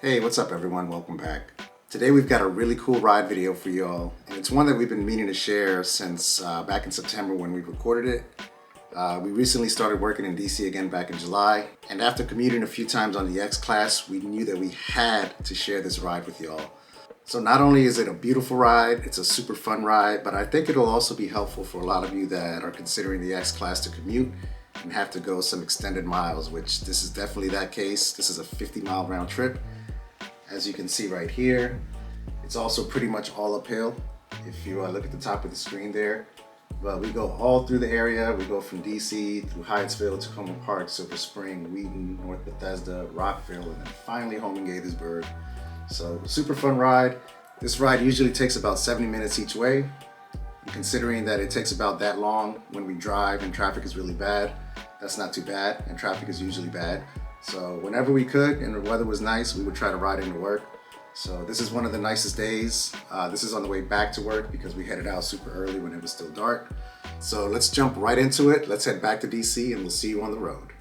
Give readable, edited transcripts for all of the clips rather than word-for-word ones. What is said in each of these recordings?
Hey, what's up everyone? Welcome back. Today we've got a really cool ride video for y'all, and it's one that we've been meaning to share since back in September when we recorded it. We recently started working in DC again back in July, and after commuting a few times on the X class, we knew that we had to share this ride with y'all. So not only is it a beautiful ride, it's a super fun ride, but I think it'll also be helpful for a lot of you that are considering the X class to commute and have to go some extended miles, which this is definitely that case. This is a 50-mile round trip. As you can see right here, it's also pretty much all uphill. If you look at the top of the screen there, but we go all through the area. We go from DC through Hyattsville, Tacoma Park, Silver Spring, Wheaton, North Bethesda, Rockville, and then finally home in Gaithersburg. So super fun ride. This ride usually takes about 70 minutes each way. And considering that it takes about that long when we drive and traffic is really bad, that's not too bad, and traffic is usually bad. So whenever we could and the weather was nice, we would try to ride into work. So this is one of the nicest days. This is on the way back to work because we headed out super early when it was still dark. So let's jump right into it. Let's head back to DC and we'll see you on the road.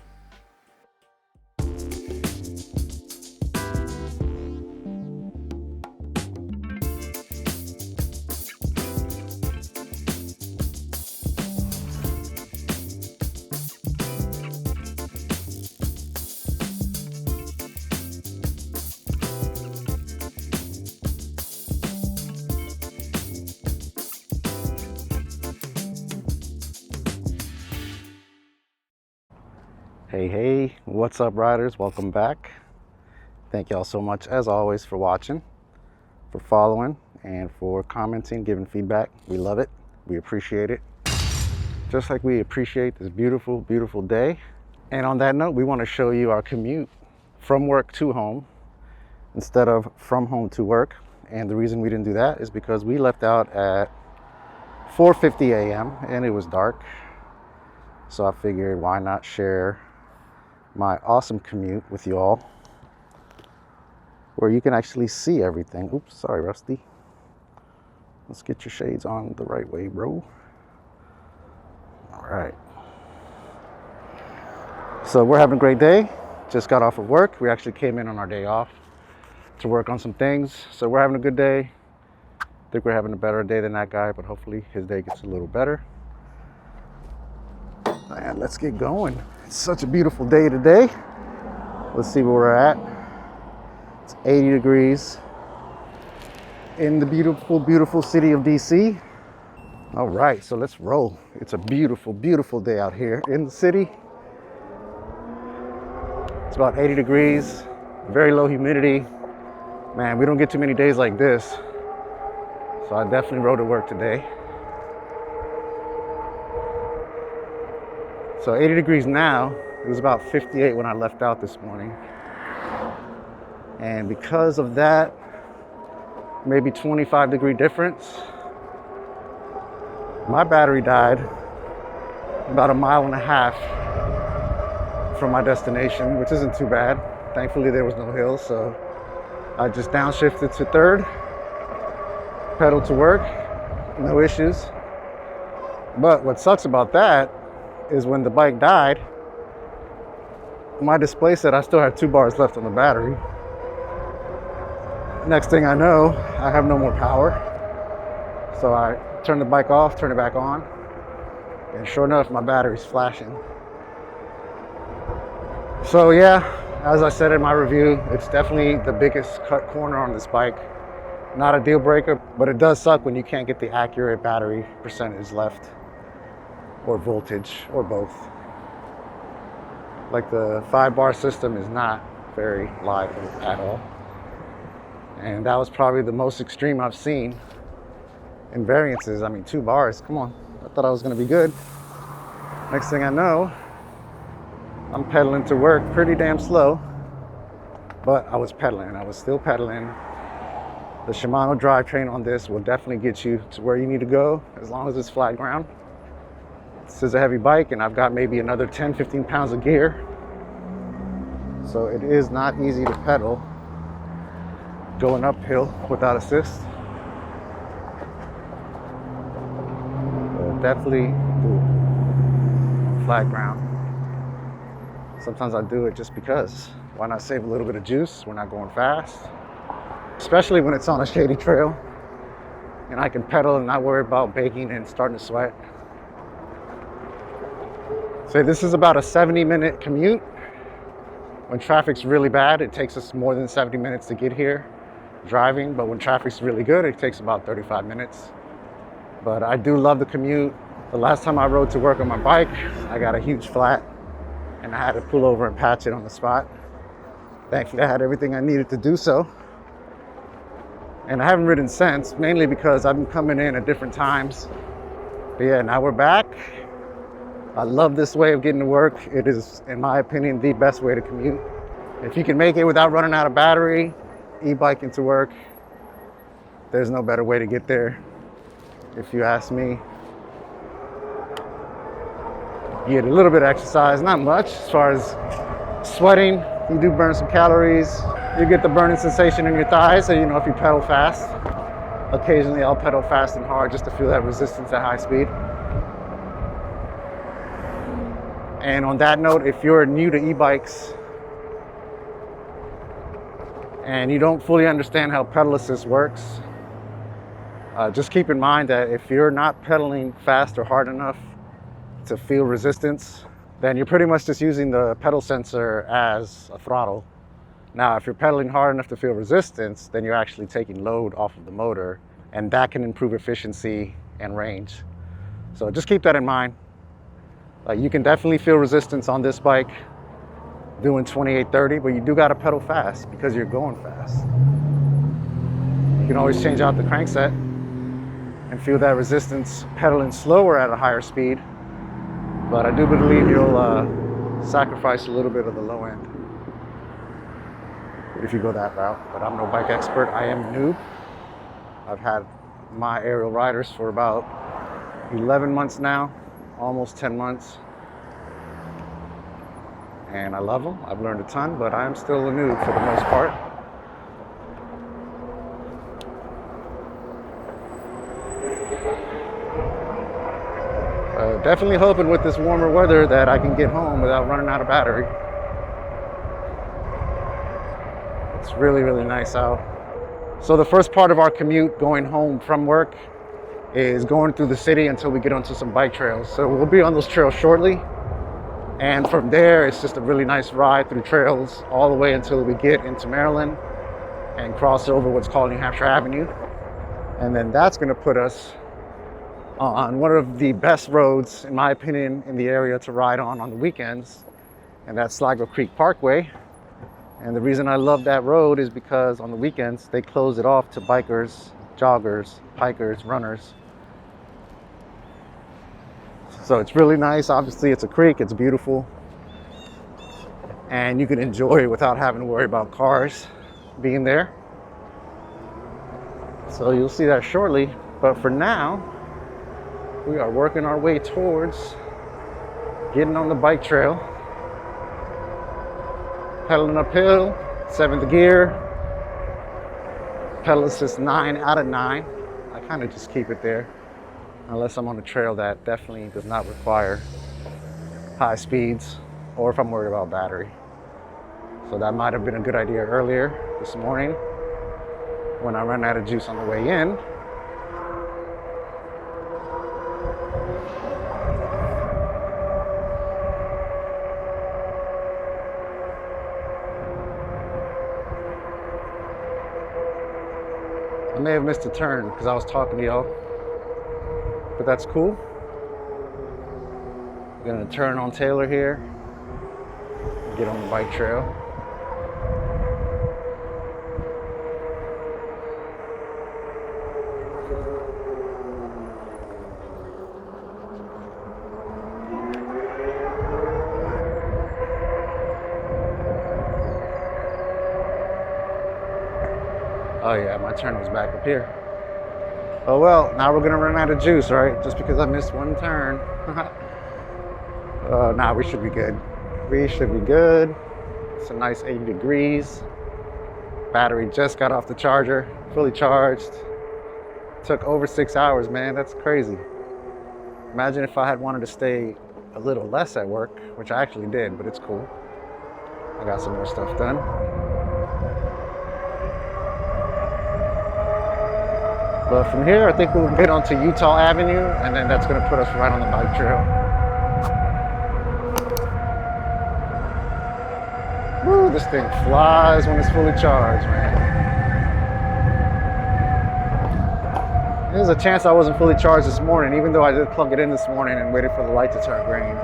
Hey, what's up riders? Welcome back. Thank y'all so much as always for watching, for following, and for commenting, giving feedback. We love it. We appreciate it. Just like we appreciate this beautiful, beautiful day. And on that note, we want to show you our commute from work to home instead of from home to work. And the reason we didn't do that is because we left out at 4:50 a.m. and it was dark. So I figured why not share my awesome commute with you all, where you can actually see everything. Oops, sorry, Rusty. Let's get your shades on the right way, bro. All right. So we're having a great day. Just got off of work. We actually came in on our day off to work on some things. So we're having a good day. I think we're having a better day than that guy, but hopefully his day gets a little better. And let's get going. It's such a beautiful day today. Let's see where we're at. It's 80 degrees in the beautiful, beautiful city of DC. All right, so let's roll. It's a beautiful, beautiful day out here in the city. It's about 80 degrees, very low humidity. Man, we don't get too many days like this. So I definitely rode to work today. So 80 degrees now. It was about 58 when I left out this morning. And because of that, maybe 25-degree difference, my battery died about 1.5 miles from my destination, which isn't too bad. Thankfully, there was no hill, so I just downshifted to third, pedaled to work, no issues. But what sucks about that is when the bike died, my display said I still had 2 bars left on the battery. Next thing I know, I have no more power. So I turned the bike off, turned it back on, and sure enough, my battery's flashing. So yeah, as I said in my review, it's definitely the biggest cut corner on this bike. Not a deal breaker, but it does suck when you can't get the accurate battery percentage left, or voltage, or both. Like the 5-bar system is not very reliable at all. And that was probably the most extreme I've seen in variances. I mean, 2 bars, come on. I thought I was gonna be good. Next thing I know, I'm pedaling to work pretty damn slow, but I was pedaling, I was still pedaling. The Shimano drivetrain on this will definitely get you to where you need to go as long as it's flat ground. This is a heavy bike and I've got maybe another 10-15 pounds of gear. So it is not easy to pedal going uphill without assist. But definitely flat ground. Sometimes I do it just because. Why not save a little bit of juice? We're not going fast, especially when it's on a shady trail and I can pedal and not worry about baking and starting to sweat. So this is about a 70-minute commute. When traffic's really bad, it takes us more than 70 minutes to get here driving, but when traffic's really good, it takes about 35 minutes. But I do love the commute. The last time I rode to work on my bike, I got a huge flat and I had to pull over and patch it on the spot. Thankfully, I had everything I needed to do so. And I haven't ridden since, mainly because I've been coming in at different times. But yeah, now we're back. I love this way of getting to work. It is, in my opinion, the best way to commute. If you can make it without running out of battery, e-biking to work, there's no better way to get there, if you ask me. You get a little bit of exercise, not much, as far as sweating. You do burn some calories. You get the burning sensation in your thighs, so you know if you pedal fast. Occasionally I'll pedal fast and hard just to feel that resistance at high speed. And on that note, if you're new to e-bikes and you don't fully understand how pedal assist works, just keep in mind that if you're not pedaling fast or hard enough to feel resistance, then you're pretty much just using the pedal sensor as a throttle. Now, if you're pedaling hard enough to feel resistance, then you're actually taking load off of the motor, and that can improve efficiency and range. So just keep that in mind. You can definitely feel resistance on this bike doing 28-30, but you do got to pedal fast because you're going fast. You can always change out the crankset and feel that resistance pedaling slower at a higher speed. But I do believe you'll sacrifice a little bit of the low end if you go that route. But I'm no bike expert. I am a noob. I've had my Ariel Riders for about 11 months now, almost 10 months. And I love them. I've learned a ton, but I'm still a noob for the most part. Definitely hoping with this warmer weather that I can get home without running out of battery. It's really, really nice out. So the first part of our commute going home from work is going through the city until we get onto some bike trails. So we'll be on those trails shortly. And from there, it's just a really nice ride through trails all the way until we get into Maryland and cross over what's called New Hampshire Avenue. And then that's gonna put us on one of the best roads, in my opinion, in the area to ride on the weekends, and that's Sligo Creek Parkway. And the reason I love that road is because on the weekends, they close it off to bikers, joggers, hikers, runners. So it's really nice. Obviously, it's a creek, it's beautiful, and you can enjoy it without having to worry about cars being there. So you'll see that shortly, but for now, we are working our way towards getting on the bike trail, pedaling uphill, 7th gear, pedal assist 9 out of 9. I kind of just keep it there, unless I'm on a trail that definitely does not require high speeds, or if I'm worried about battery. So that might have been a good idea earlier this morning when I ran out of juice on the way in. I may have missed a turn because I was talking to y'all, but that's cool. I'm gonna turn on Taylor here, get on the bike trail. Oh yeah, my turn was back up here. Oh well, now we're gonna run out of juice, right? Just because I missed one turn. Nah, we should be good. We should be good. It's a nice 80 degrees. Battery just got off the charger, fully charged. Took over 6 hours, man, that's crazy. Imagine if I had wanted to stay a little less at work, which I actually did, but it's cool. I got some more stuff done. But from here, I think we'll get onto Utah Avenue, and then that's going to put us right on the bike trail. Woo, this thing flies when it's fully charged, man. There's a chance I wasn't fully charged this morning, even though I did plug it in this morning and waited for the light to turn green.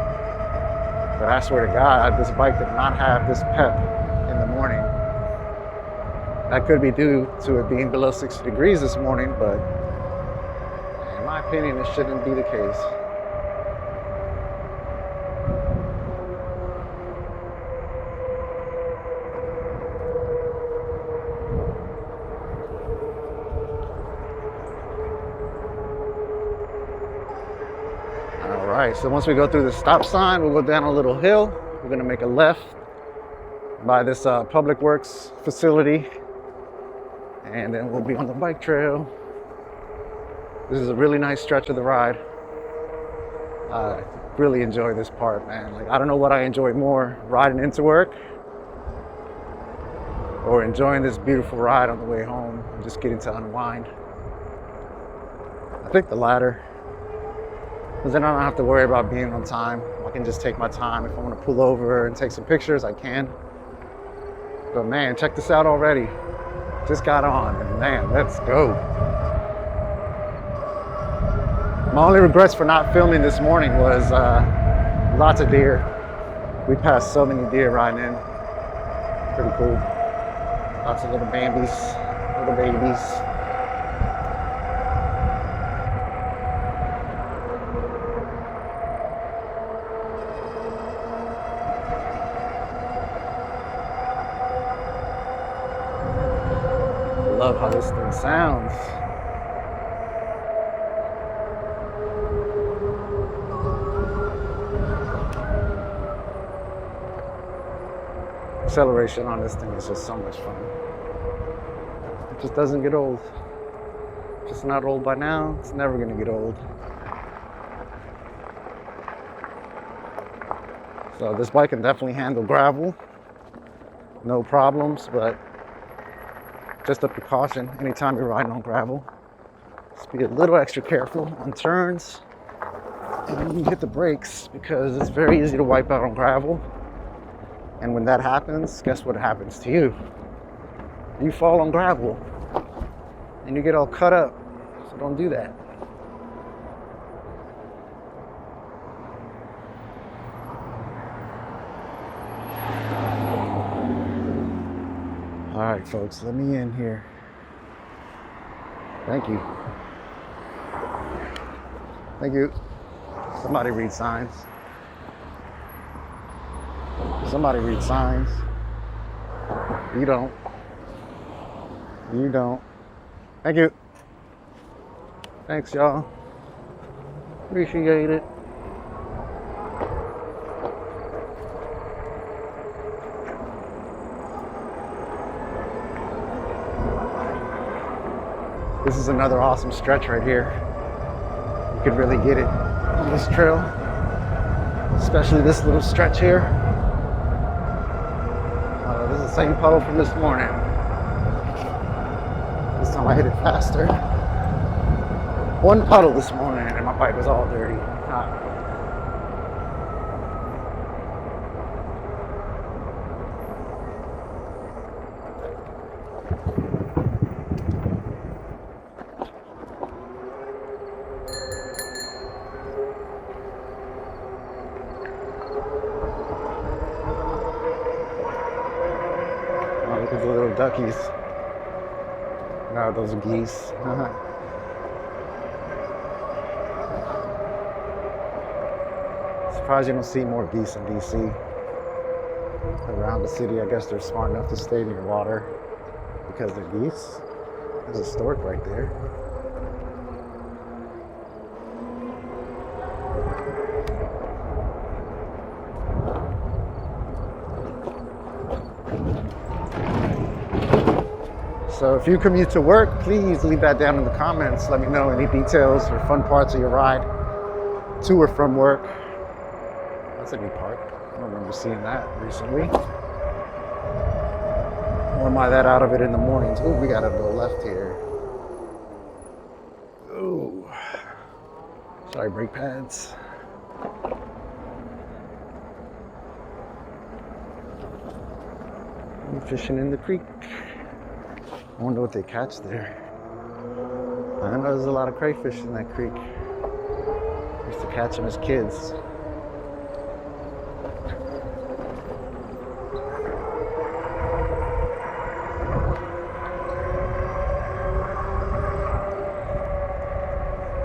But I swear to God, this bike did not have this pep in the morning. That could be due to it being below 60 degrees this morning, but in my opinion, it shouldn't be the case. All right, so once we go through the stop sign, we'll go down a little hill. We're gonna make a left by this public works facility, and then we'll be on the bike trail. This is a really nice stretch of the ride. I really enjoy this part, man. Like, I don't know what I enjoy more, riding into work or enjoying this beautiful ride on the way home and just getting to unwind. I think the latter, because then I don't have to worry about being on time. I can just take my time. If I want to pull over and take some pictures, I can. But man, check this out already. Just got on, and man, let's go. My only regrets for not filming this morning was lots of deer. We passed so many deer riding in. Pretty cool. Lots of little Bambis, little babies. I love how this thing sounds. Acceleration on this thing is just so much fun. It just doesn't get old. If it's not old by now, it's never gonna get old. So this bike can definitely handle gravel, no problems, but just a precaution anytime you're riding on gravel. Just be a little extra careful on turns and when you hit the brakes, because it's very easy to wipe out on gravel. And when that happens, guess what happens to you? You fall on gravel and you get all cut up. So don't do that. All right, folks, let me in here. Thank you. Thank you. Somebody read signs. Somebody read signs. You don't. You don't. Thank you. Thanks, y'all. Appreciate it. This is another awesome stretch right here. You could really get it on this trail, especially this little stretch here. This is the same puddle from this morning. This time I hit it faster. One puddle this morning and my bike was all dirty. Look at the little duckies. No, those are geese. Surprised you don't see more geese in DC. Around the city, I guess they're smart enough to stay near water because they're geese. There's a stork right there. So if you commute to work, please leave that down in the comments. Let me know any details or fun parts of your ride to or from work. That's a new park. I don't remember seeing that recently. Or am I that out of it in the mornings? Ooh, we gotta go left here. Ooh. Sorry, brake pads. I'm fishing in the creek. I wonder what they catch there. I know there's a lot of crayfish in that creek. Used to catch them as kids.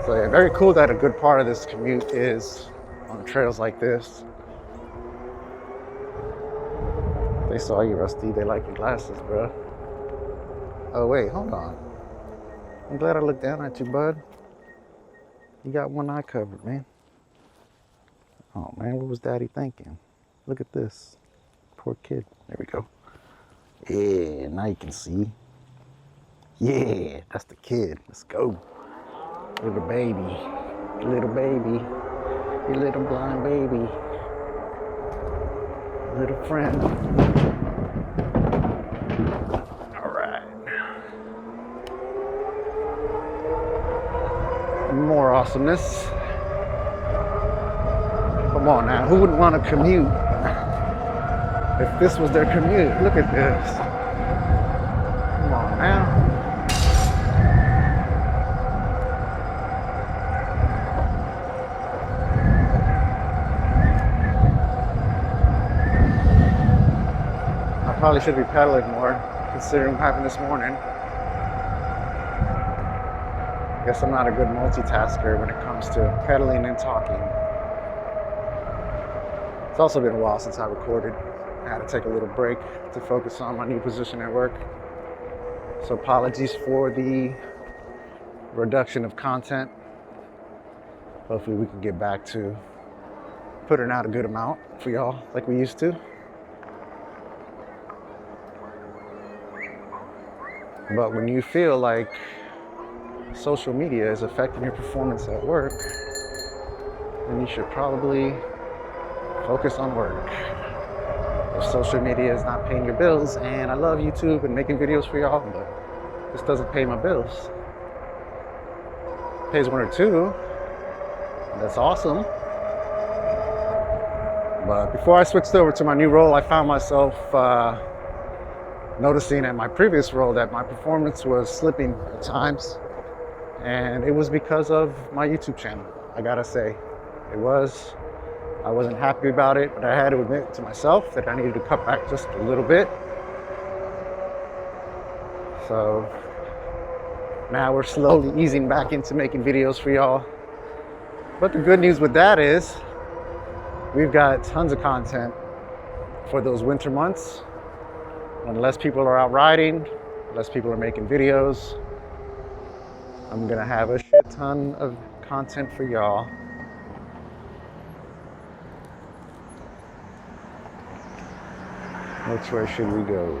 So yeah, very cool that a good part of this commute is on trails like this. They saw you, Rusty. They like your glasses, bro. Oh wait, hold on. I'm glad I looked down at you, bud. You got one eye covered, man. Oh man, what was Daddy thinking? Look at this. Poor kid. There we go. Yeah, now you can see. Yeah, that's the kid. Let's go. Little baby. Little baby. Your little blind baby. Little friend. All right. More awesomeness. Come on now, who wouldn't want to commute? If this was their commute, look at this. Come on now. I probably should be pedaling more, considering what happened this morning. I guess I'm not a good multitasker when it comes to pedaling and talking. It's also been a while since I recorded. I had to take a little break to focus on my new position at work. So apologies for the reduction of content. Hopefully we can get back to putting out a good amount for y'all like we used to. But when you feel like social media is affecting your performance at work, then you should probably focus on work. If social media is not paying your bills, and I love YouTube and making videos for y'all, but this doesn't pay my bills. It pays one or two. That's awesome. But before I switched over to my new role, I found myself noticing at my previous role that my performance was slipping at times. And it was because of my YouTube channel, I gotta say. It was. I wasn't happy about it, but I had to admit to myself that I needed to cut back just a little bit. So now we're slowly easing back into making videos for y'all. But the good news with that is we've got tons of content for those winter months when less people are out riding, less people are making videos. I'm gonna have a shit ton of content for y'all. Which way should we go?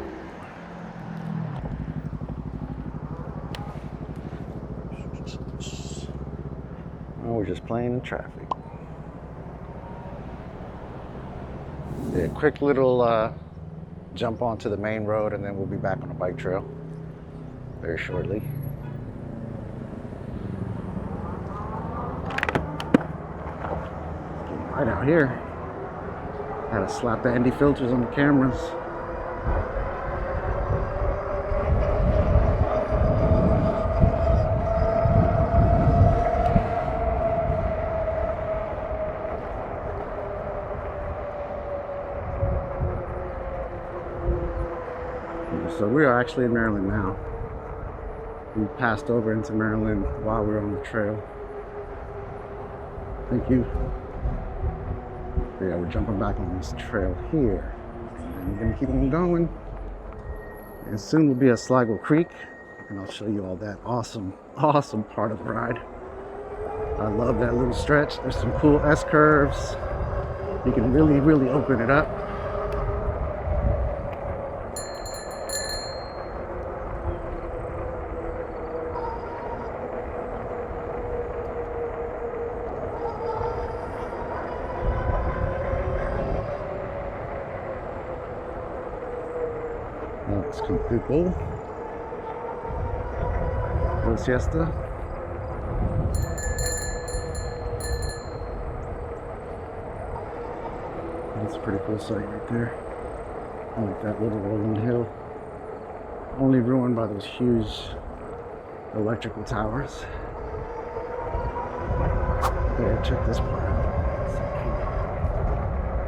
Oh, we're just playing in traffic. Yeah, quick little jump onto the main road and then we'll be back on the bike trail very shortly. Right out here. Had to slap the ND filters on the cameras. So we are actually in Maryland now. We passed over into Maryland while we were on the trail. Thank you. Yeah, we're jumping back on this trail here. And we're gonna keep on going. And soon we'll be at Sligo Creek. And I'll show you all that awesome part of the ride. I love that little stretch. There's some cool S-curves. You can really open it up. Let's come through cool. Little siesta. That's a pretty cool sight right there. I like that little rolling hill. Only ruined by those huge electrical towers. Yeah, check this part out.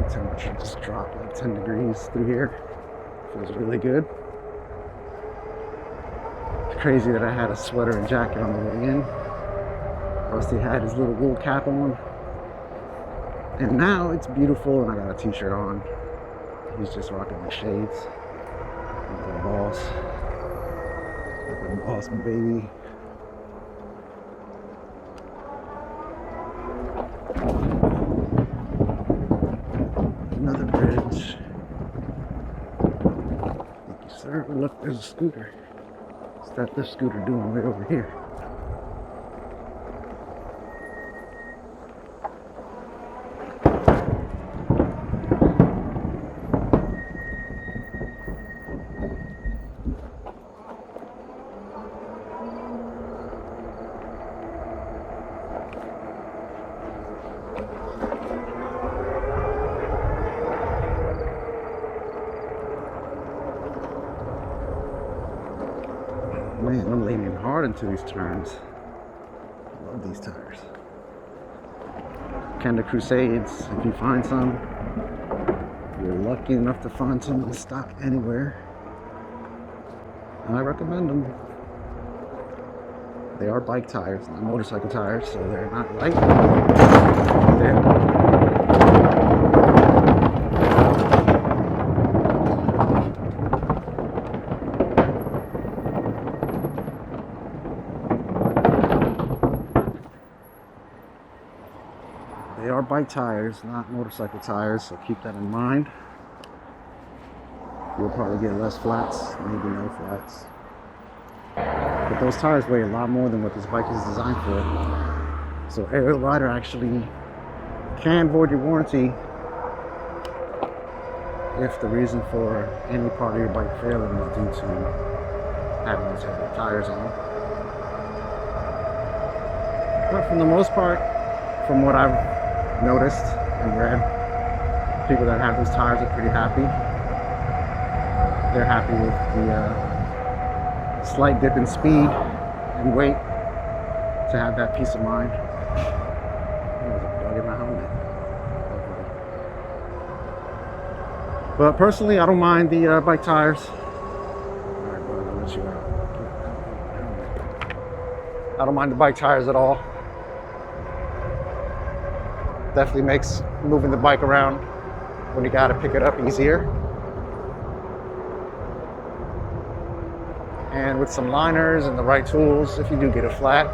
The temperature just dropped like 10 degrees through here. Feels really good. It's crazy that I had a sweater and jacket on the way in. Rusty had his little wool cap on. And now it's beautiful and I got a t-shirt on. He's just rocking my shades. Like a boss. Like a boss baby. Another bridge. Thank you, sir. Look, there's a scooter. What's that this scooter doing way over here? Man, I'm leaning hard into these turns. I love these tires. Kenda Crusades, if you find some, if you're lucky enough to find some in stock anywhere, I recommend them. They are bike tires, not motorcycle tires, so they're not light. They are bike tires, not motorcycle tires, so keep that in mind. You'll probably get less flats, maybe no flats. But those tires weigh a lot more than what this bike is designed for. So Ariel Rider actually can void your warranty if the reason for any part of your bike failing is due to having those heavy tires on. But for the most part, from what I've noticed and read, people that have those tires are pretty happy. They're happy with the slight dip in speed and weight to have that peace of mind. There's a bug in my helmet. But personally, I don't mind the bike tires. Alright, bud, I'll let you out. I don't mind the bike tires at all. Definitely makes moving the bike around when you gotta pick it up easier. And with some liners and the right tools, if you do get a flat,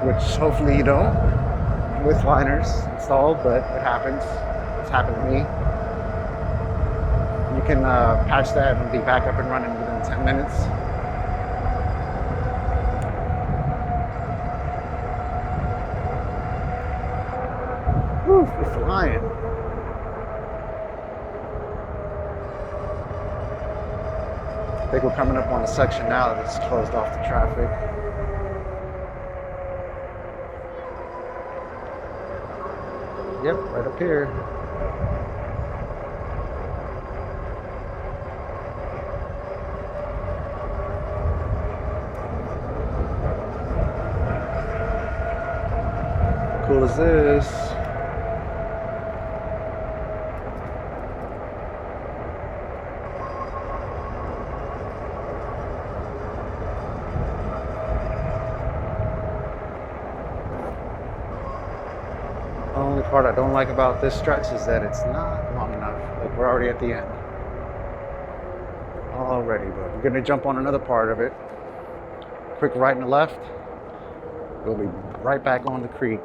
which hopefully you don't, with liners installed, but it happens. It's happened to me. You can patch that and be back up and running within 10 minutes. Whew, we're flying. I think we're coming up on a section now that's closed off to traffic. Yep, right up here. How cool is this? The only part I don't like about this stretch is that it's not long enough. Like, we're already at the end. Already, but we're gonna jump on another part of it. Quick right and left. We'll be right back on the creek.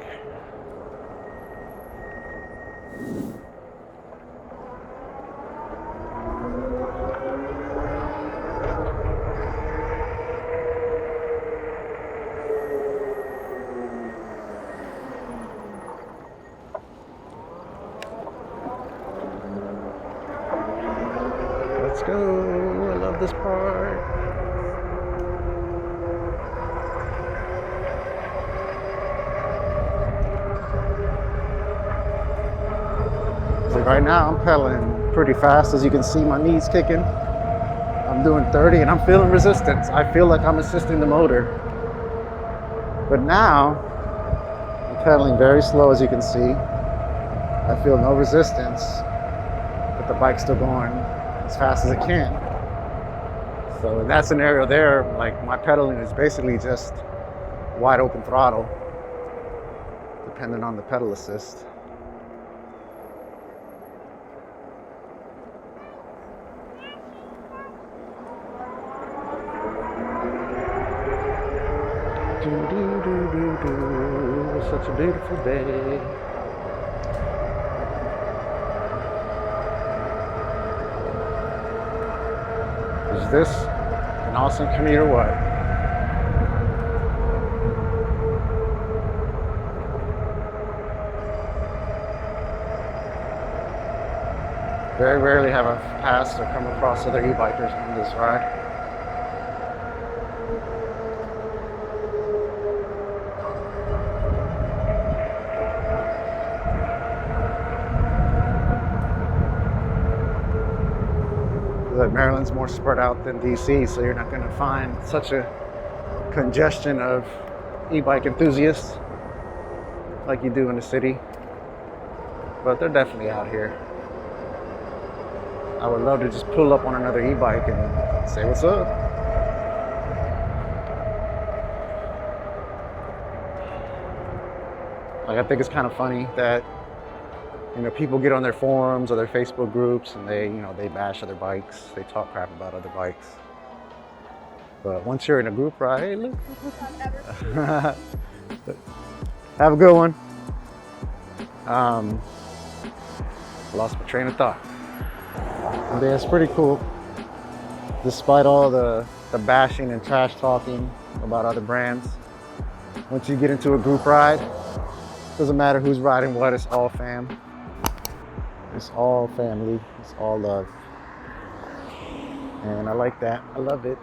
Let's go. I love this part. right now I'm pedaling pretty fast. As you can see, my knees kicking. I'm doing 30 and I'm feeling resistance. I feel like I'm assisting the motor. But now, I'm pedaling very slow, as you can see. I feel no resistance, but the bike's still going as fast as it can. So in that scenario there, like my pedaling is basically just wide open throttle, depending on the pedal assist. It's such a beautiful day. Is this an awesome commute or what? Very rarely have I passed or come across other e-bikers on this ride. Maryland's more spread out than DC, so you're not going to find such a congestion of e-bike enthusiasts like you do in the city. But they're definitely out here. I would love to just pull up on another e-bike and say what's up. Like, I think it's kind of funny that, you know, people get on their forums or their Facebook groups and they, you know, they bash other bikes. They talk crap about other bikes. But once you're in a group ride, hey, look. Have a good one. Lost my train of thought. And yeah, it's pretty cool. Despite all the bashing and trash talking about other brands, once you get into a group ride, doesn't matter who's riding what, it's all fam. It's all family, it's all love. And I like that, I love it.